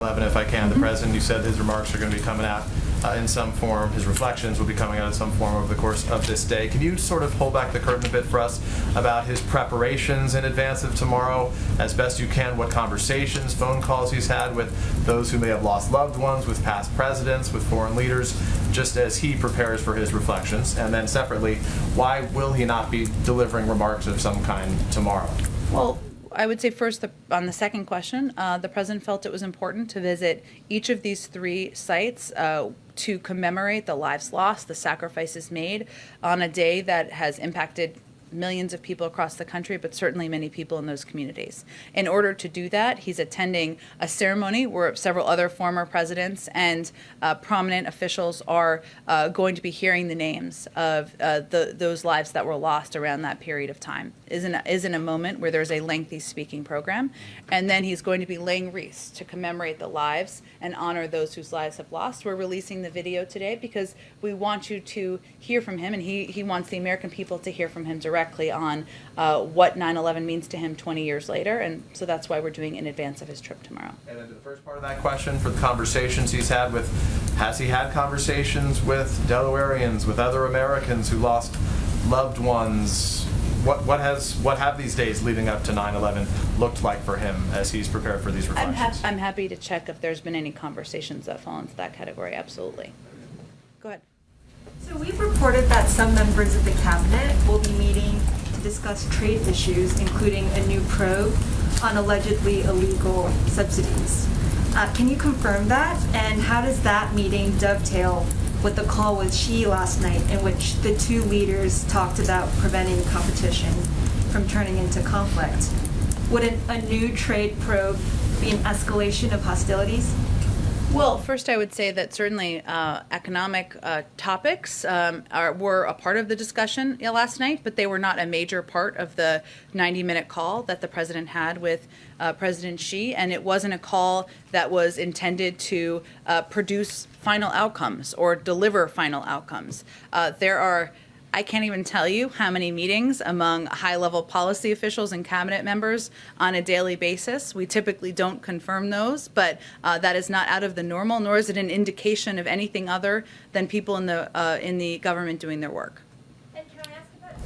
11, if I can. The President, you said his remarks are going to be coming out in some form. His reflections will be coming out in some form over the course of this day. Can you sort of hold back the curtain a bit for us about his preparations in advance of tomorrow, as best you can, what conversations, phone calls he's had with those who may have lost loved ones, with past presidents, with foreign leaders, just as he prepares for his reflections? And then separately, why will he not be delivering remarks of some kind tomorrow? Well, I would say first, on the second question, the President felt it was important to visit each of these three sites to commemorate the lives lost, the sacrifices made on a day that has impacted millions of people across the country, but certainly many people in those communities. In order to do that, he's attending a ceremony where several other former presidents and prominent officials are going to be hearing the names of those lives that were lost around that period of time. Is in a moment where there's a lengthy speaking program, and then he's going to be laying wreaths to commemorate the lives and honor those whose lives have lost. We're releasing the video today because we want you to hear from him, and he wants the American people to hear from him directly on what 9/11 means to him 20 years later, and so that's why we're doing it in advance of his trip tomorrow. And then to the first part of that question, for the conversations he's had with, has he had conversations with Delawareans, with other Americans who lost loved ones? What have these days leading up to 9/11 looked like for him as he's prepared for these reflections? I'm happy to check if there's been any conversations that fall into that category. Absolutely. Go ahead. So we've reported that some members of the cabinet will be meeting to discuss trade issues, including a new probe on allegedly illegal subsidies. Can you confirm that? And how does that meeting dovetail with the call with Xi last night, in which the two leaders talked about preventing competition from turning into conflict? Would a new trade probe be an escalation of hostilities? Well, first I would say that certainly economic topics were a part of the discussion last night, but they were not a major part of the 90-minute call that the President had with President Xi, and it wasn't a call that was intended to produce final outcomes or deliver final outcomes. I can't even tell you how many meetings among high-level policy officials and cabinet members on a daily basis. We typically don't confirm those, but that is not out of the normal, nor is it an indication of anything other than people in the government doing their work.